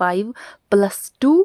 5 + 2,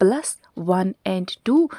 + 1 and 2,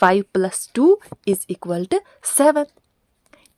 5 + 2 = 7।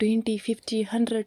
20 50 100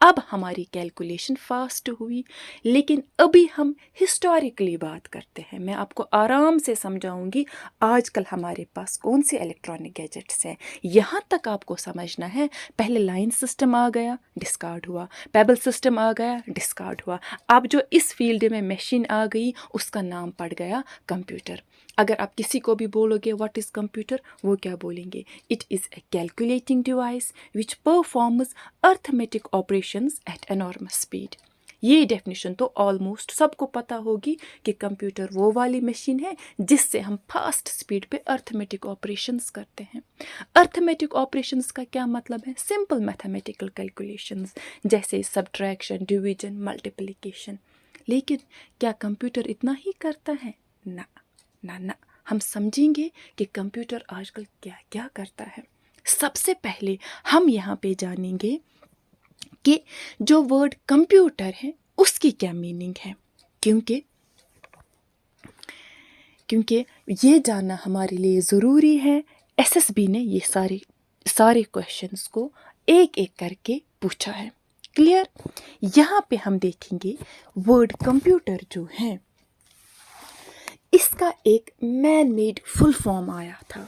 اب ہماری calculation fast ہوئی، لیکن ابھی ہم ہسٹوریکلی بات کرتے ہیں. میں آپ کو آرام سے سمجھاؤں گی آج کل ہمارے پاس کون سے الیکٹرانک گیجٹس ہیں. یہاں تک آپ کو سمجھنا ہے، پہلے لائن سسٹم آ گیا، ڈسکارڈ ہوا، پیبل سسٹم آ گیا، ڈسکارڈ ہوا. اب جو اس فیلڈ میں مشین آ گئی اس کا نام پڑ گیا کمپیوٹر. اگر آپ کسی کو بھی بولو گے واٹ از کمپیوٹر، وہ کیا بولیں گے؟ It is a calculating device which performs arithmetic operations at enormous speed. یہ ڈیفینیشن تو آلموسٹ سب کو پتہ ہوگی کہ کمپیوٹر وہ والی مشین ہے جس سے ہم فاسٹ اسپیڈ پہ ارتھمیٹک آپریشنز کرتے ہیں. ارتھمیٹک آپریشنز کا کیا مطلب ہے؟ سمپل میتھمیٹیکل کیلکولیشنز جیسے سبٹریکشن، ڈویژن، ملٹیپلیکیشن. لیکن کیا کمپیوٹر اتنا ہی کرتا ہے؟ نہ نہ نہ. ہم سمجھیں گے کہ کمپیوٹر آج کل کیا کیا کرتا ہے. سب سے پہلے ہم یہاں پہ جانیں گے کہ جو ورڈ کمپیوٹر ہے اس کی کیا میننگ ہے، کیونکہ یہ جاننا ہمارے لیے ضروری ہے. ایس ایس بی نے یہ سارے کویشچنس کو ایک ایک کر کے پوچھا ہے. کلیئر؟ یہاں پہ ہم دیکھیں گے ورڈ کمپیوٹر جو ہے اس کا ایک مین میڈ فل فارم آیا تھا.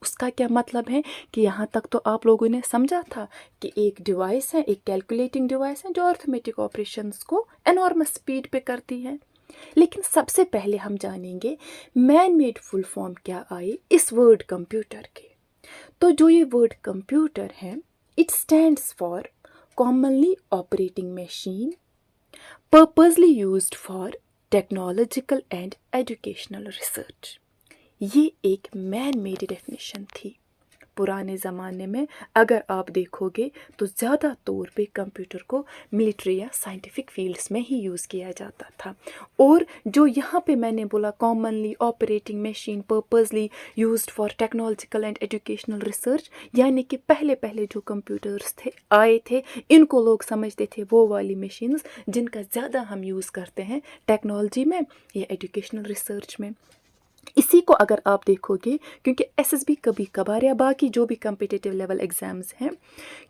اس کا کیا مطلب ہے کہ یہاں تک تو آپ لوگوں نے سمجھا تھا کہ ایک ڈیوائس ہے، ایک کیلکولیٹنگ ڈیوائس ہے جو ارتھمیٹک آپریشنز کو انارمس اسپیڈ پہ کرتی ہے. لیکن سب سے پہلے ہم جانیں گے مین میڈ فل فارم کیا آئی اس ورڈ کمپیوٹر کے. تو جو یہ ورڈ کمپیوٹر ہے it stands for commonly operating machine purposely used for technological and educational research. یہ ایک مین میڈ ڈیفینیشن تھی. پرانے زمانے میں اگر آپ دیکھو گے تو زیادہ طور پہ کمپیوٹر کو ملٹری یا سائنٹیفک فیلڈس میں ہی یوز کیا جاتا تھا. اور جو یہاں پہ میں نے بولا commonly operating machine purposely used for technological and educational research, یعنی کہ پہلے جو کمپیوٹرز آئے تھے ان کو لوگ سمجھتے تھے وہ والی مشینز جن کا زیادہ ہم یوز کرتے ہیں ٹیکنالوجی میں یا ایجوکیشنل ریسرچ میں. اسی کو اگر آپ دیکھو گے، کیونکہ ایس ایس بی کبھی کبھار یا باقی جو بھی کمپٹیٹیو لیول ایگزامز ہیں،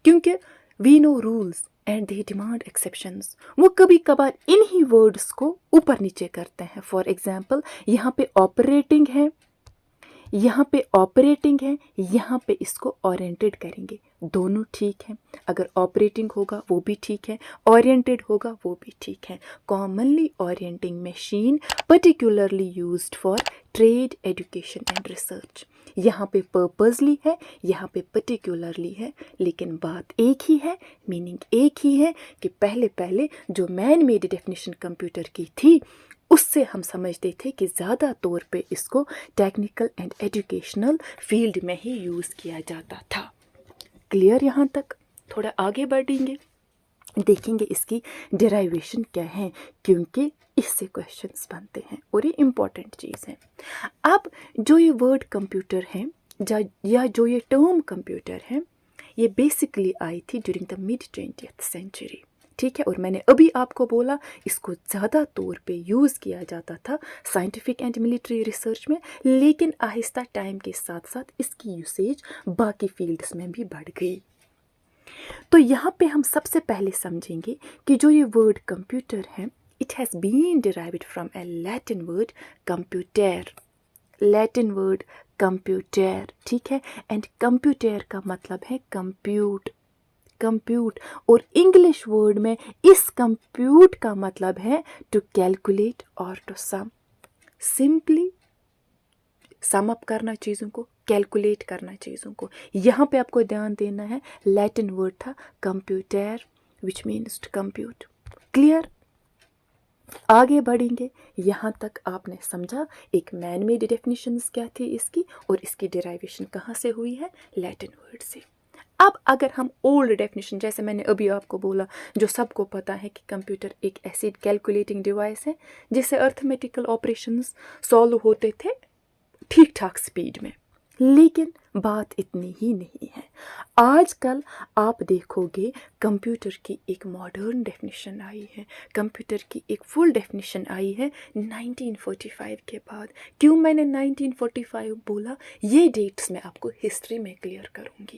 کیونکہ we know rules and they demand exceptions, وہ کبھی کبھار انہی ورڈز کو اوپر نیچے کرتے ہیں. فار ایگزامپل یہاں پہ آپریٹنگ ہے، یہاں پہ اس کو اورینٹڈ کریں گے. دونوں ٹھیک ہیں. اگر آپریٹنگ ہوگا وہ بھی ٹھیک ہے، اورینٹڈ ہوگا وہ بھی ٹھیک ہے. Commonly orienting machine particularly used for trade, education and research. یہاں پہ پرپزلی ہے، یہاں پہ پرٹیکولرلی ہے، لیکن بات ایک ہی ہے، میننگ ایک ہی ہے کہ پہلے جو مین میڈ ڈیفینیشن کمپیوٹر کی تھی اس سے ہم سمجھتے تھے کہ زیادہ طور پہ اس کو ٹیکنیکل اینڈ ایجوکیشنل فیلڈ میں ہی یوز کیا جاتا تھا. کلیئر؟ یہاں تک تھوڑا آگے بڑھیں گے، دیکھیں گے اس کی ڈیرائیویشن کیا ہے، کیونکہ اس سے کویشچنس بنتے ہیں اور یہ امپورٹنٹ چیز ہے. اب جو یہ ورڈ کمپیوٹر ہے یا جو یہ ٹرم کمپیوٹر ہے یہ بیسکلی آئی تھی during the mid 20th century. ٹھیک ہے، اور میں نے ابھی آپ کو بولا اس کو زیادہ طور پہ یوز کیا جاتا تھا سائنٹیفک اینڈ ملٹری ریسرچ میں، لیکن آہستہ ٹائم کے ساتھ ساتھ اس کی یوسیج باقی فیلڈس میں بھی بڑھ گئی. تو یہاں پہ ہم سب سے پہلے سمجھیں گے کہ جو یہ ورڈ کمپیوٹر ہے it has been derived from a Latin word computer, ٹھیک ہے. اینڈ کمپیوٹر کا مطلب ہے کمپیوٹ، اور انگلش ورڈ میں اس کمپیوٹ کا مطلب ہے ٹو کیلکولیٹ اور ٹو سم. سمپلی سم اپ کرنا چیزوں کو، کیلکولیٹ کرنا چیزوں کو. یہاں پہ آپ کو دھیان دینا ہے لیٹن ورڈ تھا computer which means to compute. Clear? آگے بڑھیں گے. یہاں تک آپ نے سمجھا ایک مین میڈ ڈیفینیشنز کیا تھی اس کی، اور اس کی ڈیرائیویشن کہاں سے ہوئی ہے؟ لیٹن ورڈ سے. اب اگر ہم اولڈ ڈیفینیشن، جیسے میں نے ابھی آپ کو بولا جو سب کو پتہ ہے کہ کمپیوٹر ایک ایسی کیلکولیٹنگ ڈیوائس ہے جس سے ارتھمیٹیکل آپریشنز سالو ہوتے تھے ٹھیک ٹھاک سپیڈ میں، لیکن بات اتنی ہی نہیں ہے. آج کل آپ دیکھو گے کمپیوٹر کی ایک ماڈرن ڈیفینیشن آئی ہے، کمپیوٹر کی ایک فل ڈیفینیشن آئی ہے 1945 کے بعد. کیوں میں نے 1945 بولا؟ یہ ڈیٹس میں آپ کو ہسٹری میں کلیئر کروں گی.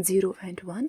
0 and 1,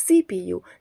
CPU,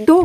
2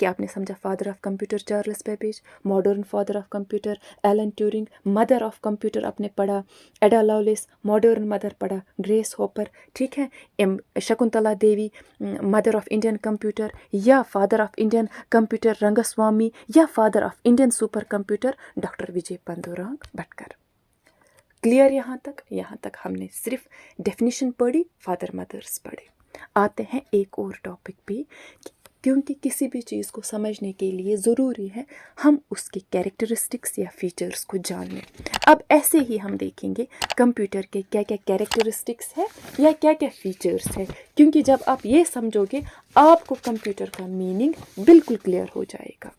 کہ آپ نے سمجھا father of computer Charles Babbage, modern father of computer Alan Turing, mother of computer آپ نے پڑھا ایڈا لولیس، ماڈرن مدر پڑھا گریس ہوپر، ٹھیک ہے، Shakuntala Devi mother of Indian computer, یا father of Indian computer Rangaswamy, یا father of Indian super computer doctor Vijay Pandurang Bhatkar. Clear یہاں تک ہم نے صرف ڈیفینیشن پڑھی، فادر مدرس پڑھے۔ آتے ہیں ایک اور ٹاپک پہ، کیونکہ کسی بھی چیز کو سمجھنے کے لیے ضروری ہے ہم اس کی کیریکٹرسٹکس یا فیچرز کو جان لیں۔ اب ایسے ہی ہم دیکھیں گے کمپیوٹر کے کیا کیا کیریکٹرسٹکس ہے یا کیا کیا فیچرز ہے، کیونکہ جب آپ یہ سمجھو گے آپ کو کمپیوٹر کا میننگ بالکل کلیئر ہو جائے گا۔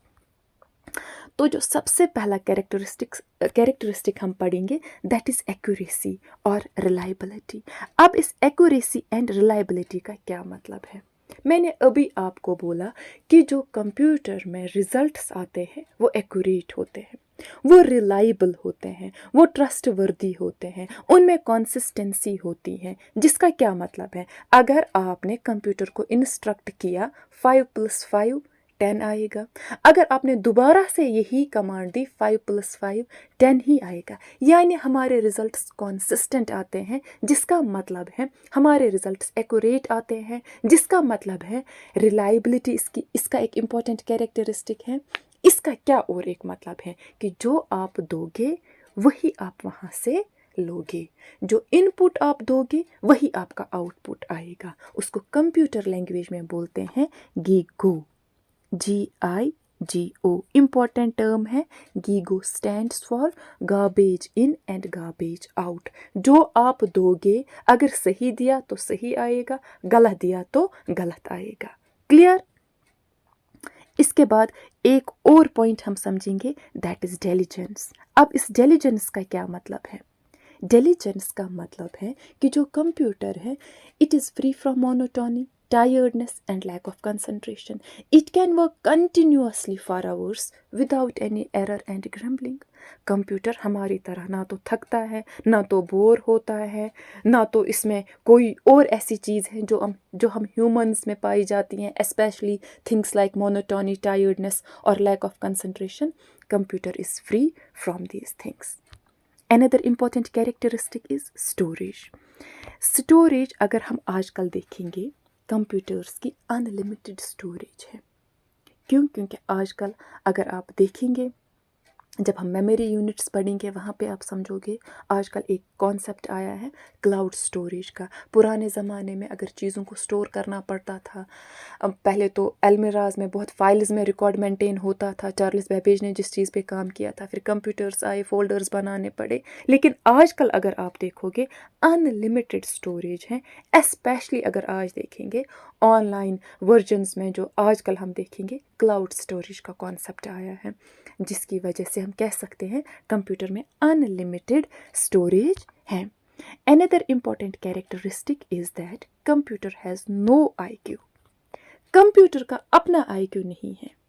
تو جو سب سے پہلا کیریکٹرسٹک ہم پڑھیں گے دیٹ از ایکوریسی اور ریلائبلٹی۔ اب اس ایکوریسی اینڈ ریلائبلٹی کا کیا مطلب ہے؟ میں نے ابھی آپ کو بولا کہ جو کمپیوٹر میں ریزلٹس آتے ہیں وہ ایکوریٹ ہوتے ہیں، وہ ریلائبل ہوتے ہیں، وہ ٹرسٹ وردی ہوتے ہیں، ان میں کنسسٹنسی ہوتی ہے، جس کا کیا مطلب ہے؟ اگر آپ نے کمپیوٹر کو انسٹرکٹ کیا 5+5 10 آئے گا، اگر آپ نے دوبارہ سے یہی کمانڈ دی 5+5 10 ہی آئے گا، یعنی ہمارے ریزلٹس کنسسٹنٹ آتے ہیں، جس کا مطلب ہے ہمارے ریزلٹس ایکوریٹ آتے ہیں، جس کا مطلب ہے ریلائبلٹی اس کا ایک امپورٹنٹ کیریکٹرسٹک ہے۔ اس کا کیا اور ایک مطلب ہے کہ جو آپ دو گے وہی آپ وہاں سے لوگے، جو ان پٹ آپ دو گے وہی آپ کا آؤٹ پٹ آئے گا۔ اس کو کمپیوٹر لینگویج میں بولتے ہیں گیگو، GIGO، امپورٹنٹ ٹرم ہے۔ GIGO stands for garbage in and garbage out. جو آپ دو گے اگر صحیح دیا تو صحیح آئے گا، غلط دیا تو غلط آئے گا۔ کلیئر؟ اس کے بعد ایک اور پوائنٹ ہم سمجھیں گے دیٹ از ڈیلیجنس۔ اب اس ڈیلیجنس کا کیا مطلب ہے؟ ڈیلیجنس کا مطلب ہے کہ جو کمپیوٹر ہے it is free from monotony, tiredness and lack of concentration. It can work continuously for hours without any error and grumbling. Computer ہماری طرح نہ تو تھکتا ہے، نہ تو بور ہوتا ہے، نہ تو اس میں کوئی اور ایسی چیز ہے جو ہم ہیومنز میں پائی جاتی ہیں، اسپیشلی تھنگس لائک مونوٹونی، ٹائرڈنس اور lack of concentration. Computer is free from these things. Another important characteristic is storage. Storage اگر ہم آج کل دیکھیں گے کمپیوٹرز کی ان لمیٹڈ اسٹوریج ہے۔ کیونکہ آج کل اگر آپ دیکھیں گے جب ہم میموری یونٹس پڑھیں گے وہاں پہ آپ سمجھو گے آج کل ایک کانسیپٹ آیا ہے کلاؤڈ اسٹوریج کا۔ پرانے زمانے میں اگر چیزوں کو اسٹور کرنا پڑتا تھا، پہلے تو المیراز میں بہت فائلز میں ریکارڈ مینٹین ہوتا تھا، چارلس بیبیج نے جس چیز پہ کام کیا تھا، پھر کمپیوٹرز آئے، فولڈرز بنانے پڑے۔ لیکن آج کل اگر آپ دیکھو گے ان لمیٹڈ اسٹوریج ہے، اسپیشلی اگر آج دیکھیں گے آن لائن ورژنز میں جو آج کل ہم دیکھیں گے کلاؤڈ اسٹوریج کا کانسیپٹ آیا ہے، جس کی وجہ سے ہم کہہ سکتے ہیں کمپیوٹر میں ان لمیٹڈ اسٹوریج ہے۔ Another important characteristic is that computer has no IQ. Computer کا اپنا IQ نہیں ہے،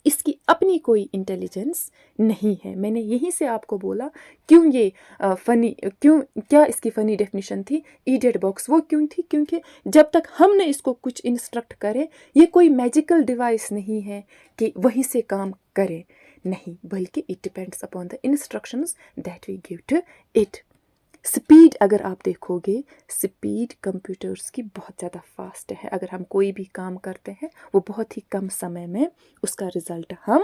اس کی اپنی کوئی انٹیلیجنس نہیں ہے۔ میں نے یہیں سے آپ کو بولا کیا اس کی فنی ڈیفینیشن تھی ایڈیٹ باکس، وہ کیوں تھی؟ کیونکہ جب تک ہم نے اس کو کچھ انسٹرکٹ کرے، یہ کوئی میجیکل ڈیوائس نہیں ہے کہ وہیں سے کام کرے، نہیں، بلکہ it depends upon the instructions that we give to it. Speed اگر آپ دیکھو گے، سپیڈ کمپیوٹرز کی بہت زیادہ فاسٹ ہے۔ اگر ہم کوئی بھی کام کرتے ہیں وہ بہت ہی کم سمے میں اس کا رزلٹ ہم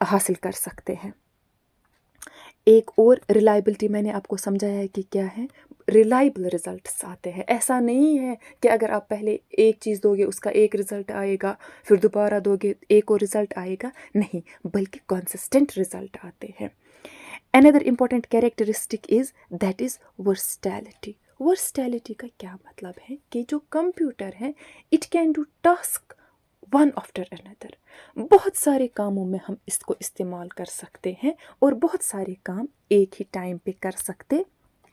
حاصل کر سکتے ہیں۔ ایک اور ریلائبلٹی میں نے آپ کو سمجھایا ہے کہ کیا ہے، ریلائبل ریزلٹس آتے ہیں۔ ایسا نہیں ہے کہ اگر آپ پہلے ایک چیز دو گے اس کا ایک رزلٹ آئے گا، پھر دوبارہ دو گے ایک اور رزلٹ آئے گا، نہیں، بلکہ کنسسٹنٹ رزلٹ آتے ہیں۔ Another important characteristic is that is versatility. Versatility کا کیا مطلب ہے کہ جو کمپیوٹر ہے it can do task one after another. بہت سارے کاموں میں ہم اس کو استعمال کر سکتے ہیں اور بہت سارے کام ایک ہی ٹائم پہ کر سکتے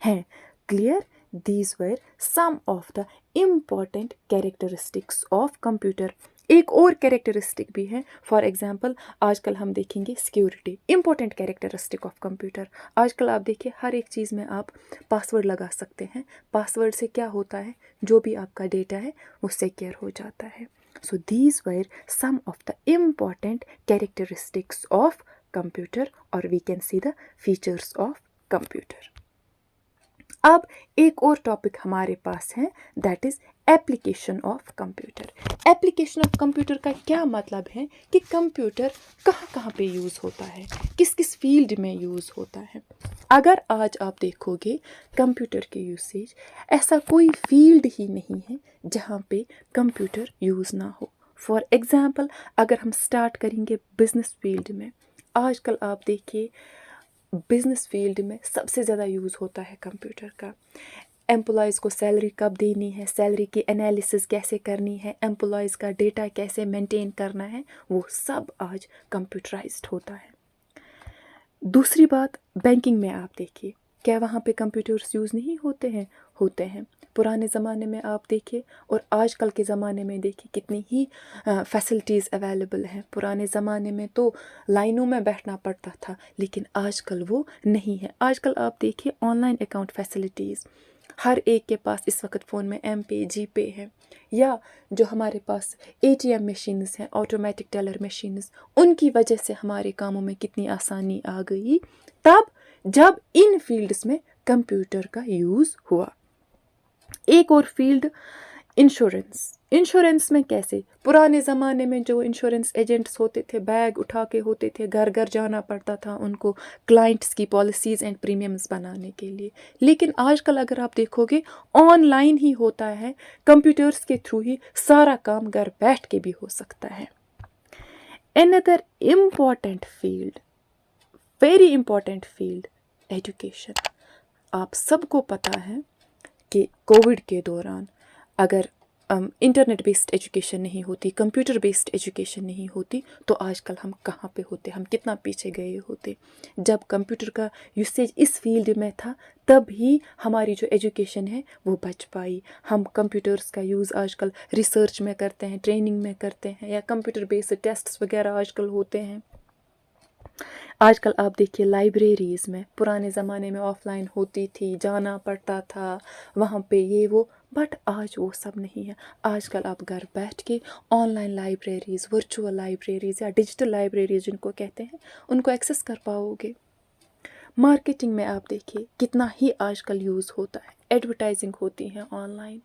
ہیں۔ Clear? These were some of the important characteristics of computer. ایک اور کیریکٹرسٹک بھی ہے. فار ایگزامپل آج کل ہم دیکھیں گے security, important characteristic of computer. آج کل آپ دیکھیے ہر ایک چیز میں آپ پاسورڈ لگا سکتے ہیں. پاسورڈ سے کیا ہوتا ہے، جو بھی آپ کا ڈیٹا ہے وہ سیکیور ہو جاتا ہے. So these were some of the important characteristics of computer, اور we can see the features of computer. اب ایک اور ٹاپک ہمارے پاس ہے، that is application of computer. Application of computer کا کیا مطلب ہے کہ کمپیوٹر کہاں کہاں پہ یوز ہوتا ہے، کس کس فیلڈ میں یوز ہوتا ہے. اگر آج آپ دیکھو گے کمپیوٹر کے یوسیج، ایسا کوئی فیلڈ ہی نہیں ہے جہاں پہ کمپیوٹر یوز نہ ہو. فار ایگزامپل اگر ہم اسٹارٹ کریں گے بزنس فیلڈ میں، آج کل آپ دیکھیے بزنس فیلڈ میں سب سے زیادہ یوز ہوتا ہے کمپیوٹر کا. امپلائیز کو سیلری کب دینی ہے، سیلری کی انالیسز کیسے کرنی ہے، امپلائیز کا ڈیٹا کیسے مینٹین کرنا ہے، وہ سب آج کمپیوٹرائزڈ ہوتا ہے. دوسری بات بینکنگ میں آپ دیکھیے، کیا وہاں پہ کمپیوٹرز یوز نہیں ہوتے ہیں. پرانے زمانے میں آپ دیکھیے اور آج کل کے زمانے میں دیکھیے کتنی ہی فیسلٹیز اویلیبل ہیں. پرانے زمانے میں تو لائنوں میں بیٹھنا پڑتا تھا، لیکن آج کل وہ نہیں ہے. آج کل آپ دیکھیے آن لائن اکاؤنٹ فیسلٹیز، ہر ایک کے پاس اس وقت فون میں ایم پے، جی پے ہے، یا جو ہمارے پاس اے ٹی ایم مشینز ہیں، آٹومیٹک ٹیلر مشینز، ان کی وجہ سے ہمارے کاموں میں کتنی آسانی آ گئی تب جب ان فیلڈز میں کمپیوٹر کا یوز ہوا. ایک اور فیلڈ انشورنس میں کیسے پرانے زمانے میں جو انشورنس ایجنٹس ہوتے تھے بیگ اٹھا کے ہوتے تھے، گھر گھر جانا پڑتا تھا ان کو کلائنٹس کی پالیسیز اینڈ پریمیمز بنانے کے لیے. لیکن آج کل اگر آپ دیکھو گے آن لائن ہی ہوتا ہے، کمپیوٹرز کے تھرو ہی سارا کام گھر بیٹھ کے بھی ہو سکتا ہے. Another important field, very important field, education. آپ سب کو پتہ ہے کہ کووڈ کے دوران اگر انٹرنیٹ بیسڈ ایجوکیشن نہیں ہوتی، کمپیوٹر بیسڈ ایجوکیشن نہیں ہوتی، تو آج کل ہم کہاں پہ ہوتے، ہم کتنا پیچھے گئے ہوتے. جب کمپیوٹر کا یوسیج اس فیلڈ میں تھا تب ہی ہماری جو ایجوکیشن ہے وہ بچ پائی. ہم کمپیوٹرز کا یوز آج کل ریسرچ میں کرتے ہیں، ٹریننگ میں کرتے ہیں، یا کمپیوٹر بیسڈ ٹیسٹس وغیرہ آج کل ہوتے ہیں. آج کل آپ دیکھیے لائبریریز میں، پرانے زمانے میں آف لائن ہوتی تھی، جانا پڑتا تھا وہاں پہ یہ وہ، بٹ آج وہ سب نہیں ہے. آج کل آپ گھر بیٹھ کے on line libraries, virtual libraries یا ڈیجیٹل لائبریریز جن کو کہتے ہیں، ان کو ایکسیس کر پاؤ گے. مارکیٹنگ میں آپ دیکھیے کتنا ہی آج کل یوز ہوتا ہے، ایڈورٹائزنگ ہوتی ہے آن لائن.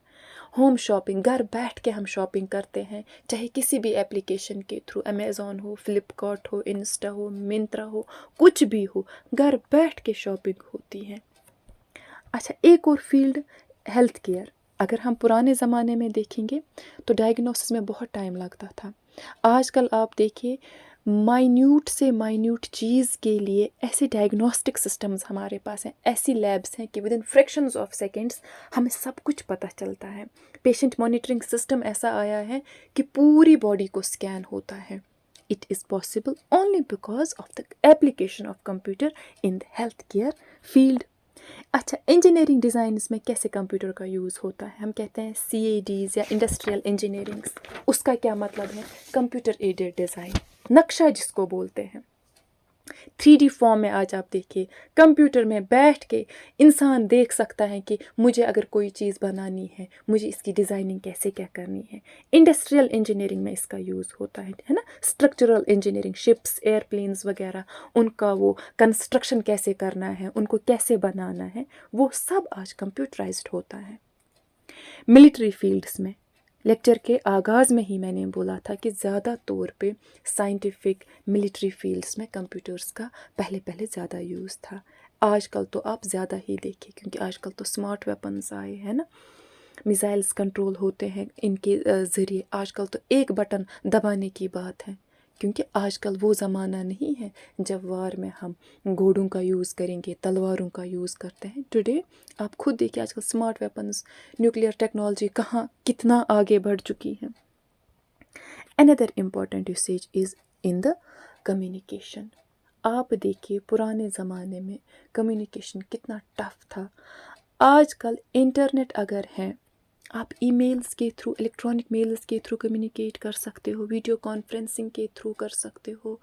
ہوم شاپنگ، گھر بیٹھ کے ہم شاپنگ کرتے ہیں، چاہے کسی بھی اپلیکیشن کے تھرو، امیزون ہو، فلپ کارٹ ہو، انسٹا ہو، منترا ہو، کچھ بھی ہو، گھر بیٹھ کے شاپنگ ہوتی ہے. اچھا ایک اور فیلڈ ہیلتھ کیئر. اگر ہم پرانے زمانے میں دیکھیں گے تو ڈائگنوسس میں بہت ٹائم لگتا تھا. آج کل آپ دیکھیے مائنیوٹ سے مائنیوٹ چیز کے لیے ایسے ڈائگنوسٹک سسٹمز ہمارے پاس ہیں، ایسی لیبس ہیں کہ with in fractions of seconds ہمیں سب کچھ پتہ چلتا ہے. پیشنٹ مانیٹرنگ سسٹم ایسا آیا ہے کہ پوری باڈی کو اسکین ہوتا ہے. It is possible only because of the application of computer in the healthcare field. اچھا انجینئرنگ ڈیزائنس میں کیسے کمپیوٹر کا یوز ہوتا ہے؟ ہم کہتے ہیں CADs یا انڈسٹریل انجینئرنگس. اس کا کیا مطلب ہے؟ کمپیوٹر ایڈڈ ڈیزائن، نقشہ جس کو بولتے ہیں. 3D فارم میں آج آپ دیکھیے کمپیوٹر میں بیٹھ کے انسان دیکھ سکتا ہے کہ مجھے اگر کوئی چیز بنانی ہے، مجھے اس کی ڈیزائننگ کیسے کیا کرنی ہے. انڈسٹریل انجینئرنگ میں اس کا یوز ہوتا ہے نا. اسٹرکچرل انجینئرنگ، شپس، ایئرپلینز وغیرہ، ان کا وہ کنسٹرکشن کیسے کرنا ہے، ان کو کیسے بنانا ہے، وہ سب آج کمپیوٹرائزڈ ہوتا ہے. ملٹری فیلڈس میں، لیکچر کے آغاز میں ہی میں نے بولا تھا کہ زیادہ طور پہ سائنٹیفک ملٹری فیلڈس میں کمپیوٹرز کا پہلے زیادہ یوز تھا. آج کل تو آپ زیادہ ہی دیکھیں کیونکہ آج کل تو اسمارٹ ویپنز آئے ہیں نا، میزائلز کنٹرول ہوتے ہیں ان کے ذریعے. آج کل تو ایک بٹن دبانے کی بات ہے، کیونکہ آج کل وہ زمانہ نہیں ہے جب وار میں ہم گھوڑوں کا یوز کریں گے، تلواروں کا یوز کرتے ہیں. ٹوڈے آپ خود دیکھیے آج کل اسمارٹ ویپنز، نیوکلیئر ٹیکنالوجی کہاں کتنا آگے بڑھ چکی ہے. Another important usage is in the communication. آپ دیکھیے پرانے زمانے میں کمیونیکیشن کتنا ٹف تھا. آج کل انٹرنیٹ اگر ہے، آپ ای میلز کے تھرو، الیکٹرانک میلز کے تھرو کمیونیکیٹ کر سکتے ہو، ویڈیو کانفرنسنگ کے تھرو کر سکتے ہو.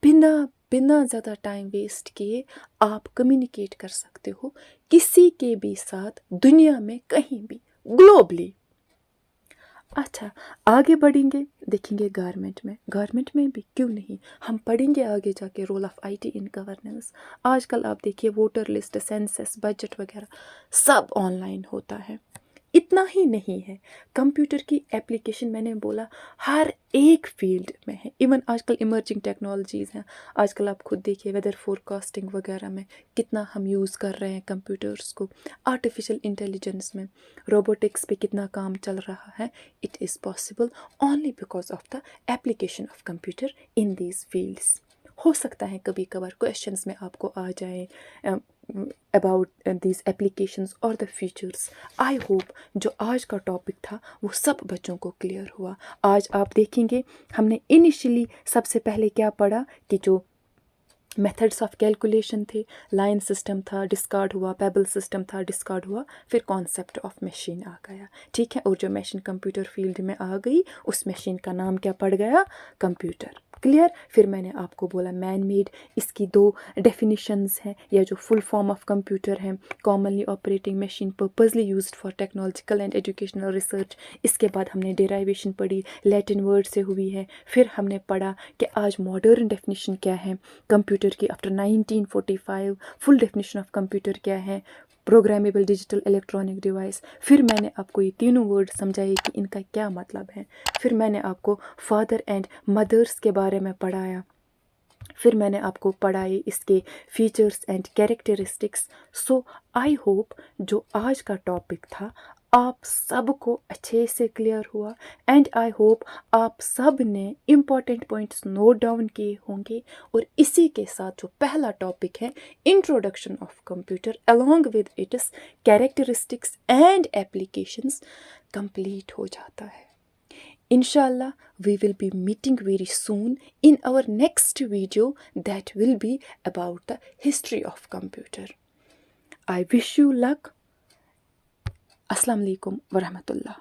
بنا زیادہ ٹائم ویسٹ کیے آپ کمیونیکیٹ کر سکتے ہو کسی کے بھی ساتھ، دنیا میں کہیں بھی، گلوبلی. اچھا آگے بڑھیں گے، دیکھیں گے گورنمنٹ میں بھی کیوں نہیں، ہم پڑھیں گے آگے جا کے role of I T in governance. آج کل آپ دیکھیے ووٹر لسٹ، سینسس، بجٹ وغیرہ سب آن لائن ہوتا ہے. اتنا ہی نہیں ہے، کمپیوٹر کی اپلیکیشن میں نے بولا ہر ایک فیلڈ میں ہے. ایون آج کل ایمرجنگ ٹیکنالوجیز ہیں. آج کل آپ خود دیکھیے ویدر فور کاسٹنگ وغیرہ میں کتنا ہم یوز کر رہے ہیں کمپیوٹرس کو. آرٹیفیشل انٹیلیجنس میں، روبوٹکس پہ کتنا کام چل رہا ہے. It is possible only because of the application of computer in these fields. ہو سکتا ہے کبھی کبھار کویشچنس میں آپ کو آ جائیں about these applications or the features. I hope جو آج کا ٹاپک تھا وہ سب بچوں کو کلیئر ہوا. آج آپ دیکھیں گے ہم نے انیشلی سب سے پہلے کیا پڑھا کہ جو میتھڈس آف کیلکولیشن تھے، لائن سسٹم تھا، ڈسکارڈ ہوا، پیبل سسٹم تھا، ڈسکارڈ ہوا، پھر کانسیپٹ آف مشین آ گیا. ٹھیک ہے، اور جو مشین کمپیوٹر فیلڈ میں آ گئی اس مشین کا نام کیا پڑ گیا؟ کمپیوٹر. کلیئر. پھر میں نے آپ کو بولا مین میڈ، اس کی 2 ڈیفینیشنز ہیں، یا جو فل فارم آف کمپیوٹر ہیں، commonly operating machine purposely used for technological and educational research. اس کے بعد ہم نے ڈیرائیویشن پڑھی، لیٹن ورڈ سے ہوئی ہے. پھر ہم نے پڑھا کہ آج ماڈرن ڈیفینیشن کیا ہے کمپیوٹر کی after 1945. Full definition of computer کیا ہے؟ Programmable digital electronic device. پھر میں نے آپ کو یہ تینوں ورڈ سمجھائے کہ ان کا کیا مطلب ہے. پھر میں نے آپ کو فادر اینڈ مدرس کے بارے میں پڑھایا. پھر میں نے آپ کو پڑھائی اس کے features and characteristics. So I hope جو آج کا ٹاپک تھا آپ سب کو اچھے سے کلیئر ہوا، اینڈ آئی ہوپ آپ سب نے امپورٹنٹ پوائنٹس نوٹ ڈاؤن کیے ہوں گے. اور اسی کے ساتھ جو پہلا ٹاپک ہے introduction of computer along with its characteristics and applications complete ہو جاتا ہے. Inshallah, we will be meeting very soon in our next video that will be about the history of computer. I wish you luck. Assalamu alaikum wa rahmatullah.